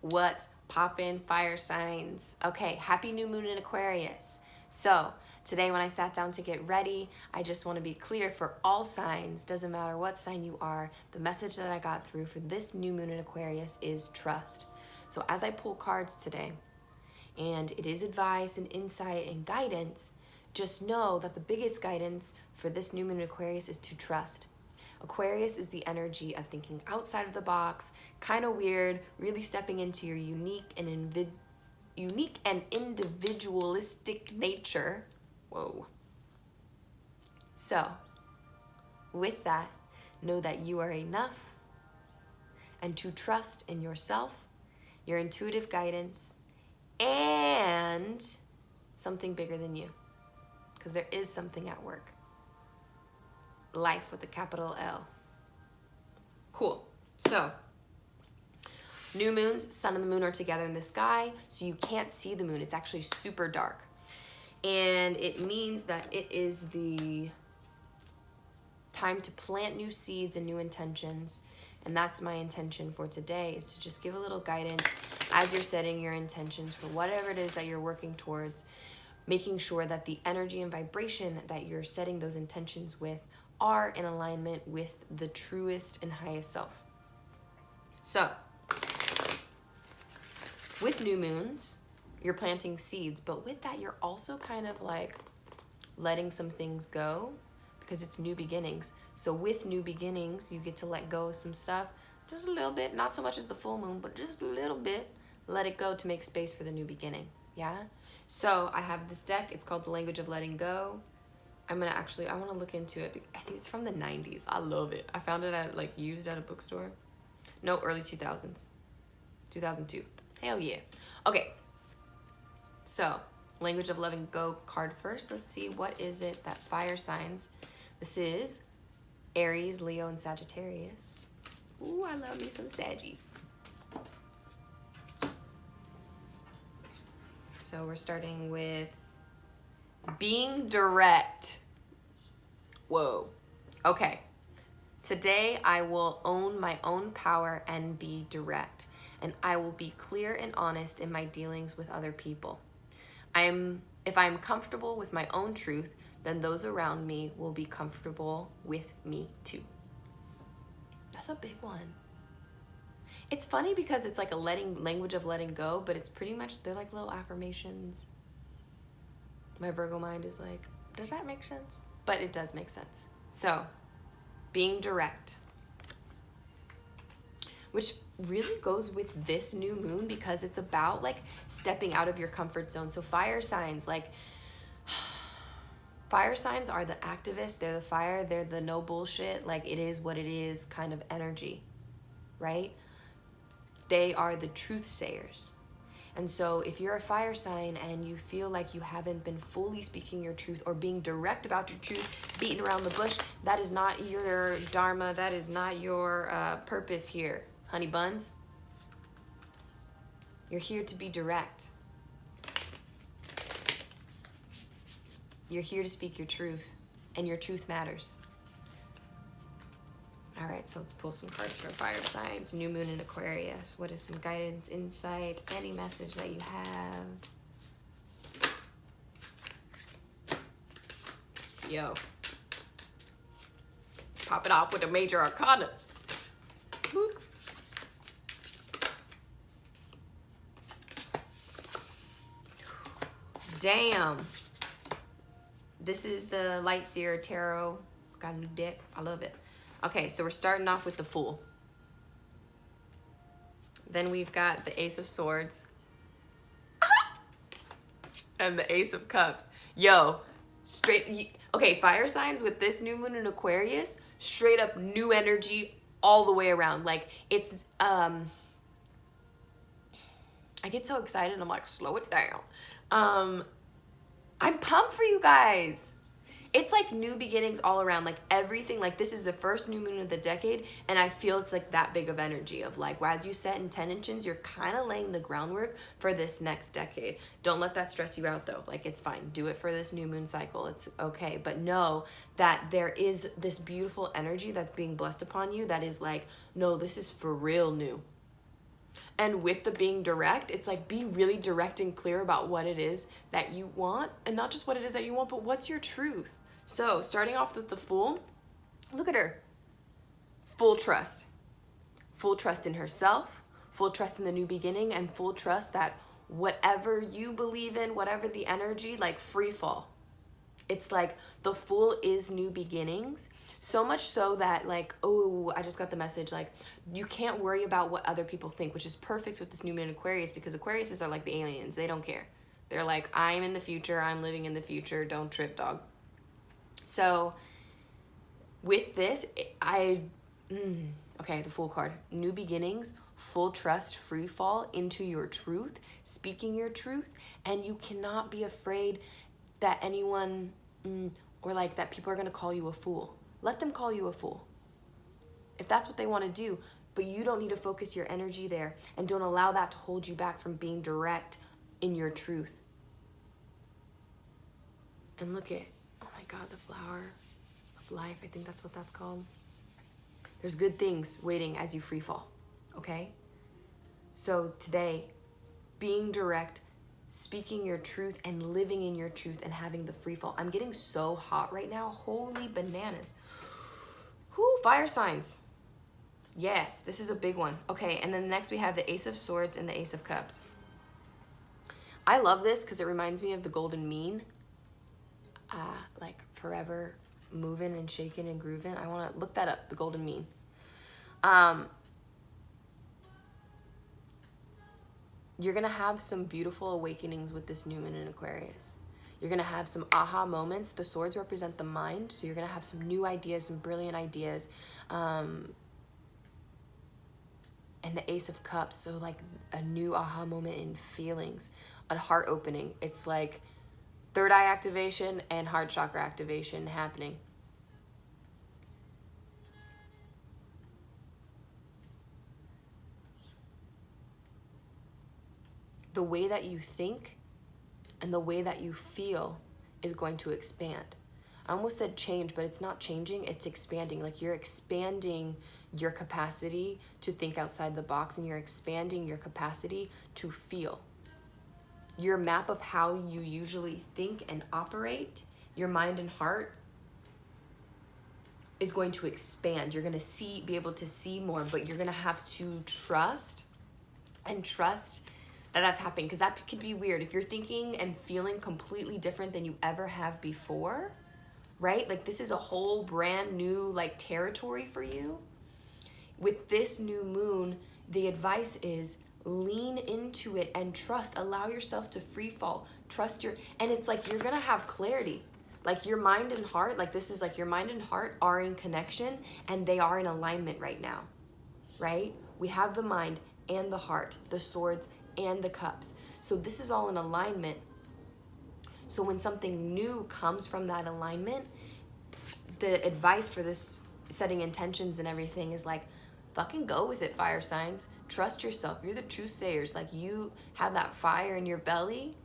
What's poppin', fire signs? Okay, happy new moon in Aquarius. So today when I sat down to get ready, I just want to be clear for all signs, doesn't matter what sign you are, the message that I got through for this new moon in Aquarius is trust. So as I pull cards today, and it is advice and insight and guidance, just know that the biggest guidance for this new moon in Aquarius is to trust. Aquarius is the energy of thinking outside of the box, kind of weird, really stepping into your unique and individualistic nature. Whoa. So, with that, know that you are enough and to trust in yourself, your intuitive guidance, and something bigger than you. Because there is something at work. Life with a capital L. Cool. So, new moons, sun and the moon are together in the sky, so you can't see the moon. It's actually super dark. And it means that it is the time to plant new seeds and new intentions. And that's my intention for today, is to just give a little guidance as you're setting your intentions for whatever it is that you're working towards, making sure that the energy and vibration that you're setting those intentions with are in alignment with the truest and highest self. So, with new moons, you're planting seeds, but with that, you're also kind of like letting some things go because it's new beginnings. So with new beginnings, you get to let go of some stuff, just a little bit, not so much as the full moon, but just a little bit, let it go to make space for the new beginning, yeah? So I have this deck, it's called The Language of Letting Go. I want to look into it. I think it's from the 90s. I love it. I found it used at a bookstore. No, early 2000s. 2002. Hell yeah. Okay. So, Language of Letting Go card first. Let's see, what is it that fire signs? This is Aries, Leo, and Sagittarius. Ooh, I love me some Saggies. So we're starting with being direct. Whoa. Okay. Today I will own my own power and be direct. And I will be clear and honest in my dealings with other people. If I'm comfortable with my own truth, then those around me will be comfortable with me too. That's a big one. It's funny because it's like a language of letting go, but it's pretty much, they're like little affirmations. My Virgo mind is like, does that make sense? But it does make sense. So, being direct. Which really goes with this new moon because it's about like stepping out of your comfort zone. So fire signs, fire signs are the activists, they're the fire, they're the no bullshit, like it is what it is kind of energy, right? They are the truth sayers. And so if you're a fire sign and you feel like you haven't been fully speaking your truth or being direct about your truth, beating around the bush, that is not your dharma, that is not your purpose here, honey buns. You're here to be direct. You're here to speak your truth, and your truth matters. All right, so let's pull some cards for fire signs. New moon in Aquarius. What is some guidance, insight, any message that you have? Yo. Pop it off with a major arcana. Boop. Damn. This is the Light Seer Tarot. Got a new deck. I love it. Okay, so we're starting off with the Fool. Then we've got the Ace of Swords. And the Ace of Cups. Yo, okay, fire signs with this new moon in Aquarius, straight up new energy all the way around. Like, it's, I get so excited, I'm like, slow it down. I'm pumped for you guys. It's like new beginnings all around, like everything, like this is the first new moon of the decade, and I feel it's like that big of energy of like, as you set intentions, you're kind of laying the groundwork for this next decade. Don't let that stress you out though. Like, it's fine. Do it for this new moon cycle. It's okay. But know that there is this beautiful energy that's being blessed upon you that is like, no, this is for real new. And with the being direct, it's like be really direct and clear about what it is that you want, and not just what it is that you want, but what's your truth. So starting off with the Fool, look at her. Full trust in herself, full trust in the new beginning, and full trust that whatever you believe in, whatever the energy, like free fall. It's like the Fool is new beginnings. So much so that like, oh, I just got the message, like you can't worry about what other people think, which is perfect with this new moon in Aquarius, because Aquariuses are like the aliens. They don't care. They're like, I'm in the future. I'm living in the future. Don't trip, dog. So with this, okay, the Fool card, new beginnings, full trust, free fall into your truth, speaking your truth, and you cannot be afraid that anyone or like that people are going to call you a fool. Let them call you a fool if that's what they want to do, but you don't need to focus your energy there, and don't allow that to hold you back from being direct in your truth. And look at, oh my God, the flower of life. I think that's what that's called. There's good things waiting as you free fall, okay? So today, being direct, speaking your truth and living in your truth and having the free fall. I'm getting so hot right now. Holy bananas. Whoo, fire signs. Yes, this is a big one. Okay, and then next we have the Ace of Swords and the Ace of Cups. I love this because it reminds me of the golden mean. Like forever moving and shaking and grooving. I want to look that up, the golden mean. You're going to have some beautiful awakenings with this new moon in Aquarius. You're going to have some aha moments. The swords represent the mind, so you're going to have some new ideas, some brilliant ideas. And the Ace of Cups, so like a new aha moment in feelings, a heart opening. It's like third eye activation and heart chakra activation happening. The way that you think and the way that you feel is going to expand. I almost said change, but it's not changing, it's expanding. Like you're expanding your capacity to think outside the box, and you're expanding your capacity to feel. Your map of how you usually think and operate, your mind and heart, is going to expand. You're going to be able to see more, but you're going to have to trust that that's happening, because that could be weird. If you're thinking and feeling completely different than you ever have before, right? Like this is a whole brand new like territory for you. With this new moon, the advice is lean into it and trust. Allow yourself to free fall. And it's like you're gonna have clarity. Like your mind and heart, like this is like your mind and heart are in connection, and they are in alignment right now, right? We have the mind and the heart, the swords and the cups. So this is all in alignment. So when something new comes from that alignment, the advice for this setting intentions and everything is like, fucking go with it, fire signs. Trust yourself. You're the true sayers. Like you have that fire in your belly.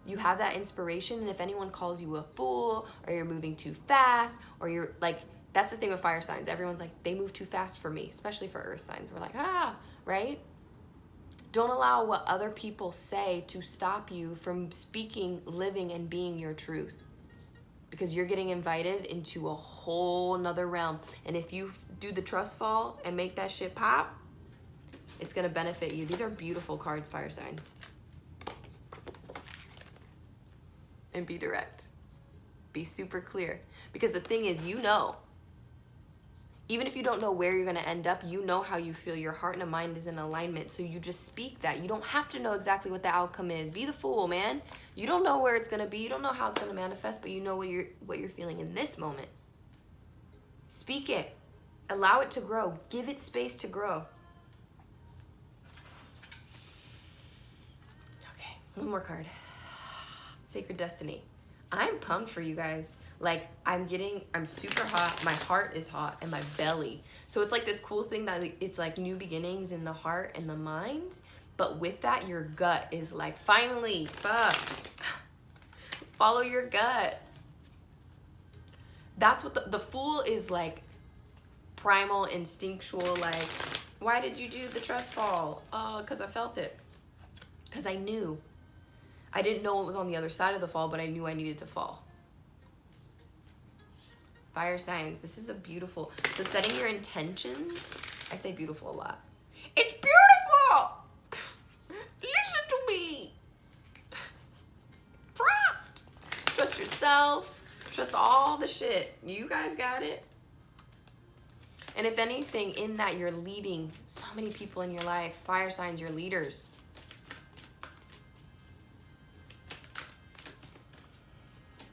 You have that inspiration. And if anyone calls you a fool, or you're moving too fast, or you're like, that's the thing with fire signs. Everyone's like, they move too fast for me, especially for earth signs. We're like, right? Don't allow what other people say to stop you from speaking, living, and being your truth. Because you're getting invited into a whole nother realm. And if you do the trust fall and make that shit pop, it's going to benefit you. These are beautiful cards, fire signs. And be direct. Be super clear. Because the thing is, you know, even if you don't know where you're going to end up, you know how you feel. Your heart and mind is in alignment. So you just speak that. You don't have to know exactly what the outcome is. Be the fool, man. You don't know where it's going to be. You don't know how it's going to manifest, but you know what you're feeling in this moment. Speak it. Allow it to grow. Give it space to grow. Okay, one more card. Sacred Destiny. I'm pumped for you guys. Like I'm super hot. My heart is hot and my belly. So it's like this cool thing that it's like new beginnings in the heart and the mind. But with that, your gut is like, finally, fuck. Follow your gut. That's what the fool is like, primal, instinctual, like Why did you do the trust fall? Because I felt it. Because I knew. I didn't know it was on the other side of the fall, but I knew I needed to fall. Fire signs, this is a beautiful, so setting your intentions, I say beautiful a lot. It's beautiful! Listen to me! Trust! Trust yourself, trust all the shit. You guys got it. And if anything, in that you're leading so many people in your life. Fire signs, you're leaders.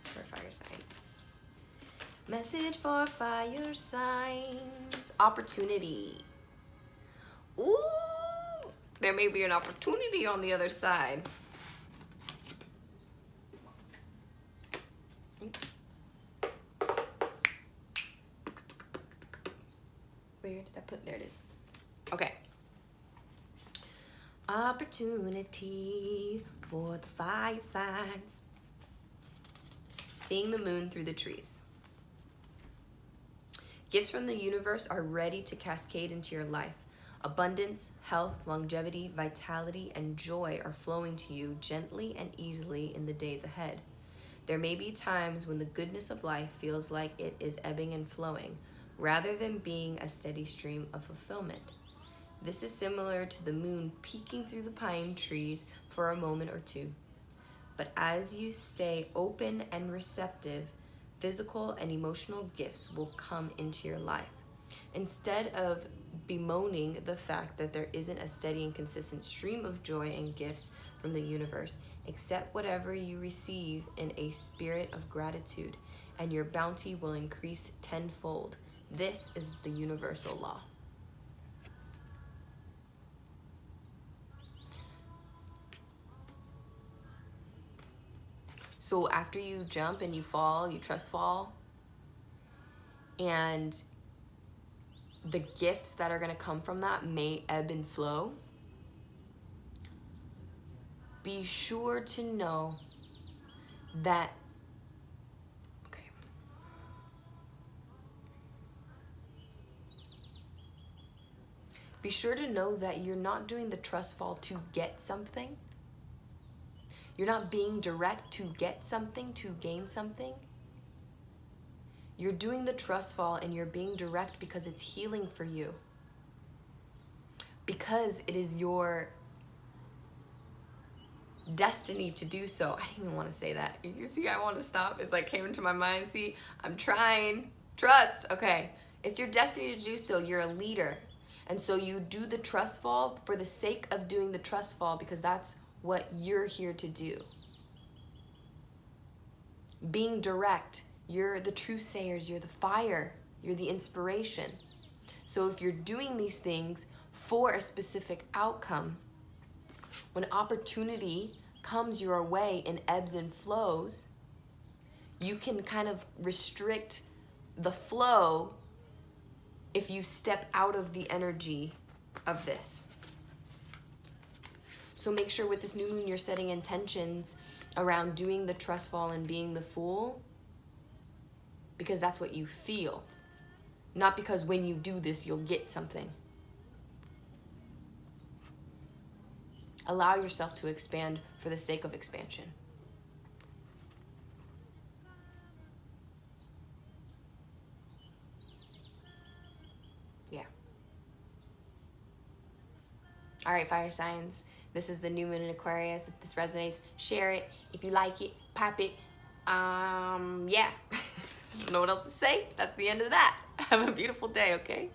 For fire signs. Message for fire signs. Opportunity. Ooh, there may be an opportunity on the other side. Where did I put? There it is. Okay. Opportunity for the fire signs. Seeing the moon through the trees. Gifts from the universe are ready to cascade into your life. Abundance, health, longevity, vitality, and joy are flowing to you gently and easily in the days ahead. There may be times when the goodness of life feels like it is ebbing and flowing, rather than being a steady stream of fulfillment. This is similar to the moon peeking through the pine trees for a moment or two. But as you stay open and receptive, physical and emotional gifts will come into your life. Instead of bemoaning the fact that there isn't a steady and consistent stream of joy and gifts from the universe, accept whatever you receive in a spirit of gratitude, and your bounty will increase tenfold. This is the universal law. So after you jump and you fall, you trust fall, and the gifts that are going to come from that may ebb and flow, be sure to know that, okay, be sure to know that you're not doing the trust fall to get something. You're not being direct to get something, to gain something. You're doing the trust fall and you're being direct because it's healing for you. Because it is your destiny to do so. I didn't even want to say that. You see, I want to stop. It's like came into my mind. See, I'm trying. Trust. Okay. It's your destiny to do so. You're a leader. And so you do the trust fall for the sake of doing the trust fall because that's what you're here to do. Being direct. You're the truth sayers. You're the fire. You're the inspiration. So if you're doing these things for a specific outcome, when opportunity comes your way in ebbs and flows, you can kind of restrict the flow if you step out of the energy of this. So make sure with this new moon you're setting intentions around doing the trust fall and being the fool, because that's what you feel. Not because when you do this you'll get something. Allow yourself to expand for the sake of expansion. Yeah. All right, fire signs. This is the new moon in Aquarius. If this resonates, share it. If you like it, pop it. Yeah. I don't know what else to say. That's the end of that. Have a beautiful day, okay?